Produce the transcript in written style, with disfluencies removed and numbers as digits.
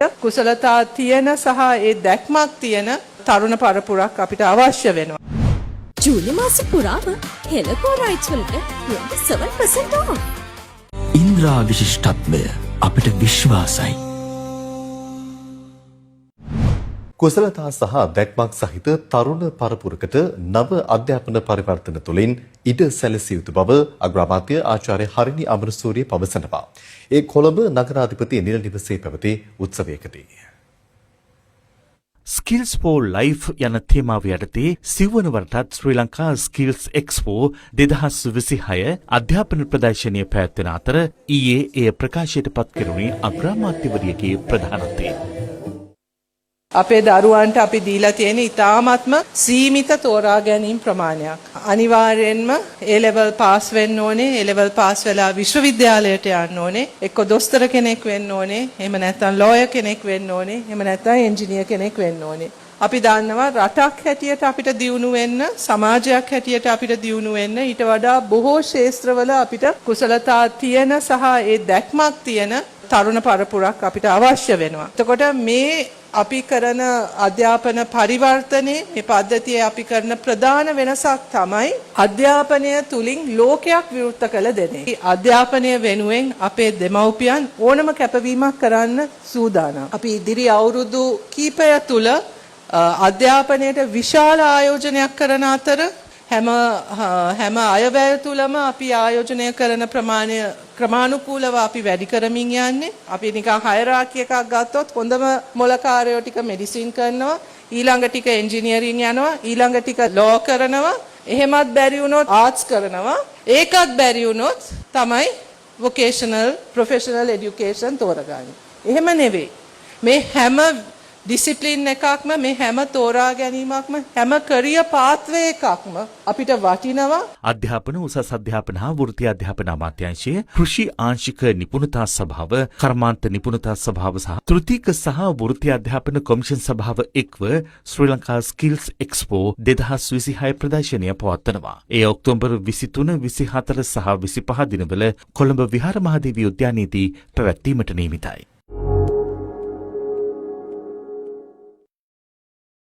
කුසලතා තියෙන සහ ඒ දැක්මක් තියෙන තරුණ පරපුරක් අපිට අවශ්‍ය වෙනවා. ජූලි මාස පුරාම හෙලකෝ රයිට්ස් වලට 27% off. ඉන්ද්‍රා විශිෂ්ටත්වය අපිට විශ්වාසයි. කුසලතා සහ දැක්මක් සහිත තරුණ පරපුරකට නව අධ්‍යාපන පරිවර්තන තුළින් ඉඩ සැලසිය යුතු බව අග්‍රාමාත්‍ය ආචාර්ය හරිනි අමරසූරිය පවසනවා. ඒ කොළඹ නගරාධිපති නිල නිවසේ පැවති උත්සවයකදී. ස්කිල්ස් ෆෝර් ලයිෆ් යන තේමාව යටතේ සිව්වන වරටත් ශ්‍රී ලංකා ස්කිල්ස් එක්ස්පෝ 2026 අධ්‍යාපන ප්‍රදර්ශනය පැවැත්වෙන අතර ඊයේ එය ප්‍රකාශයට පත් කෙරුණේ අග්‍රාමාත්‍යවරියගේ ප්‍රධානත්වයෙන්. අපේ දරුවන්ට අපි දීලා තියෙන ඉතාමත්ම සීමිත තෝරා ගැනීම ප්‍රමාණයක්. අනිවාර්යෙන්ම A level පාස් වෙන්න ඕනේ, A level පාස් වෙලා විශ්වවිද්‍යාලයට යන්න ඕනේ, එක්ක දොස්තර කෙනෙක් වෙන්න ඕනේ, එහෙම නැත්නම් ලෝයර් කෙනෙක් වෙන්න ඕනේ, එහෙම නැත්නම් එන්ජිනියර් කෙනෙක් වෙන්න ඕනේ. අපි දන්නවා රටක් හැටියට අපිට දියුණු වෙන්න, සමාජයක් හැටියට අපිට දියුණු වෙන්න ඊට වඩා බොහෝ ක්ෂේත්‍රවල අපිට කුසලතා තියෙන සහ ඒ දැක්මක් තියෙන තරුණ පරපුරක් අපිට අවශ්‍ය වෙනවා. එතකොට මේ අපි කරන අධ්‍යාපන පරිවර්තනයේ මේ පද්ධතියේ අපි කරන ප්‍රධාන වෙනසක් තමයි අධ්‍යාපනය තුලින් ලෝකයක් විවෘත කළ දෙන්නේ. අධ්‍යාපනය වෙනුවෙන් අපේ දෙමව්පියන් ඕනම කැපවීමක් කරන්න සූදානම්. අපි ඉදිරි අවුරුදු කීපය තුල අධ්‍යාපනයට විශාල ආයෝජනයක් කරන අතර හැම අයවැය තුලම අපි ආයෝජනය කරන ප්‍රමාණය ක්‍රමානුකූලව අපි වැඩි කරමින් යන්නේ. අපි නිකන් හයරාකි එකක් ගත්තොත් හොඳම මොලකාරයෝ ටික මෙඩිසින් කරනවා, ඊළඟ ටික එන්ජිනියරින් යනවා, ඊළඟ ටික ලෝ කරනවා, එහෙමත් බැරි වුණොත් ආර්ට්ස් කරනවා, ඒකත් බැරි වුණොත් තමයි වොකේෂනල් ප්‍රොෆෙෂනල් එඩියුකේෂන් තෝරගන්නේ. එහෙම නෙවෙයි. මේ හැම ඩිසිප්ලින් එකක්ම, මේ හැම තෝරා ගැනීමක්ම, හැම කරියර් පාත්වේ එකක්ම අපිට වටිනවා. අධ්‍යාපන උසස් අධ්‍යාපන හා වෘත්ති අධ්‍යාපන අමාත්‍යාංශයේ කෘෂි ආංශික නිපුණතා සභාව, කර්මාන්ත නිපුණතා සභාව සහ තෘතීක සහ වෘත්ති අධ්‍යාපන කොමිෂන් සභාව එක්ව ශ්‍රී ලංකා ස්කිල්ස් එක්ස්පෝ 2026 ප්‍රදර්ශනය පවත්වනවා. ඒ ඔක්තෝබර් 23, 24 සහ 25 දිනවල කොළඹ විහාර මහදේවී උද්‍යානයේදී පැවැත්වීමට නියමිතයි.